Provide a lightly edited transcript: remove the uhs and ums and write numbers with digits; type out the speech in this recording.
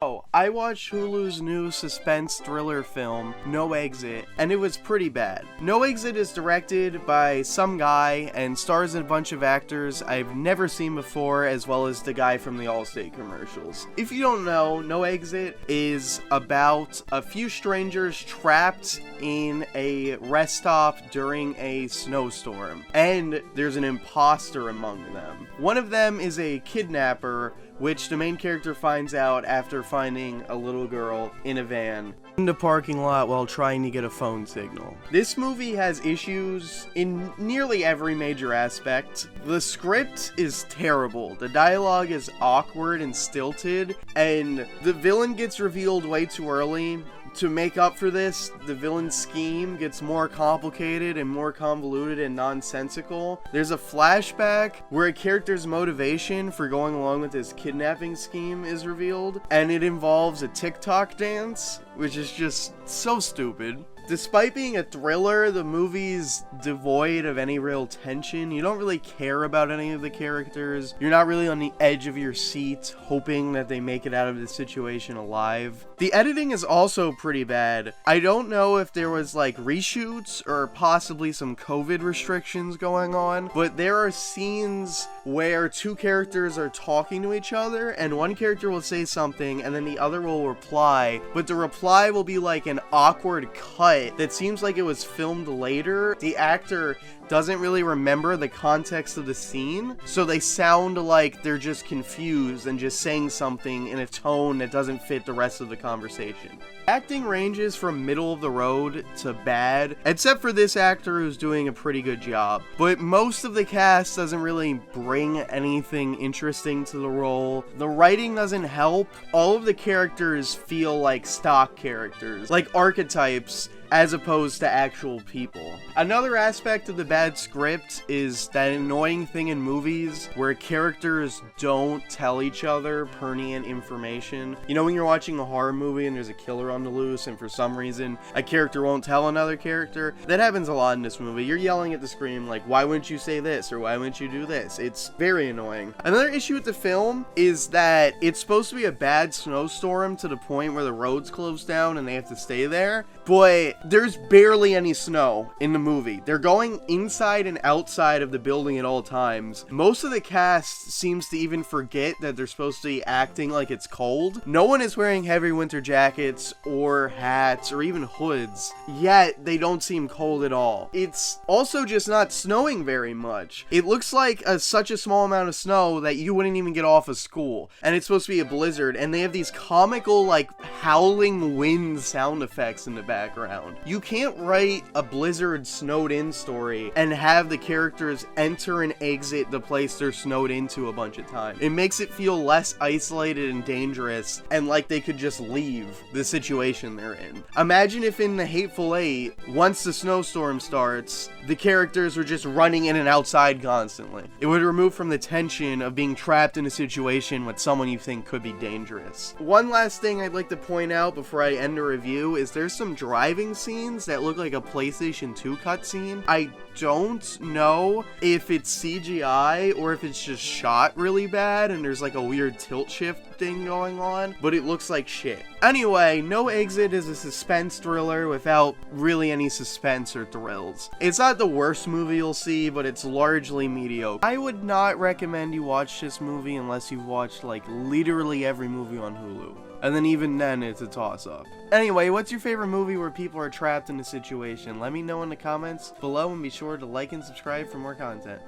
Oh, I watched Hulu's new suspense thriller film, No Exit, and it was pretty bad. No Exit is directed by some guy and stars a bunch of actors I've never seen before, as well as the guy from the Allstate commercials. If you don't know, No Exit is about a few strangers trapped in a rest stop during a snowstorm, and there's an imposter among them. One of them is a kidnapper, which the main character finds out after finding a little girl in a van in the parking lot while trying to get a phone signal. This movie has issues in nearly every major aspect. The script is terrible, the dialogue is awkward and stilted, and the villain gets revealed way too early. To make up for this, the villain's scheme gets more complicated and more convoluted and nonsensical. There's a flashback where a character's motivation for going along with this kidnapping scheme is revealed, and it involves a TikTok dance, which is just so stupid. Despite being a thriller, the movie's devoid of any real tension. You don't really care about any of the characters. You're not really on the edge of your seat, hoping that they make it out of the situation alive. The editing is also pretty bad. I don't know if there was like reshoots or possibly some COVID restrictions going on, but there are scenes where two characters are talking to each other and one character will say something and then the other will reply, but the reply will be like an awkward cut that seems like it was filmed later. The actor doesn't really remember the context of the scene, so they sound like they're just confused and just saying something in a tone that doesn't fit the rest of the conversation. Acting ranges from middle of the road to bad, except for this actor who's doing a pretty good job. But most of the cast doesn't really bring anything interesting to the role. The writing doesn't help. All of the characters feel like stock characters, like archetypes, as opposed to actual people. Another aspect of the bad script is that annoying thing in movies where characters don't tell each other pertinent information. You know when you're watching a horror movie and there's a killer on the loose and for some reason a character won't tell another character? That happens a lot in this movie. You're yelling at the screen like, why wouldn't you say this? Or why wouldn't you do this? It's very annoying. Another issue with the film is that it's supposed to be a bad snowstorm to the point where the roads close down and they have to stay there, but there's barely any snow in the movie. They're going inside and outside of the building at all times. Most of the cast seems to even forget that they're supposed to be acting like it's cold. No one is wearing heavy winter jackets or hats or even hoods, yet they don't seem cold at all. It's also just not snowing very much. It looks like such a small amount of snow that you wouldn't even get off of school, and it's supposed to be a blizzard, and they have these comical like howling wind sound effects in the background. You can't write a blizzard snowed in story and have the characters enter and exit the place they're snowed into a bunch of times. It makes it feel less isolated and dangerous and like they could just leave the situation they're in. Imagine if in the Hateful Eight, once the snowstorm starts, the characters were just running in and outside constantly. It would remove from the tension of being trapped in a situation with someone you think could be dangerous. One last thing I'd like to point out before I end the review is there's some driving scenes that look like a PlayStation 2 cutscene. I don't know if it's CGI or if it's just shot really bad and there's like a weird tilt shift thing going on, but it looks like shit. Anyway, No Exit is a suspense thriller without really any suspense or thrills. It's not the worst movie you'll see, but it's largely mediocre. I would not recommend you watch this movie unless you've watched like literally every movie on Hulu. And then even then, it's a toss-up. Anyway, what's your favorite movie where people are trapped in a situation? Let me know in the comments below and be sure to like and subscribe for more content.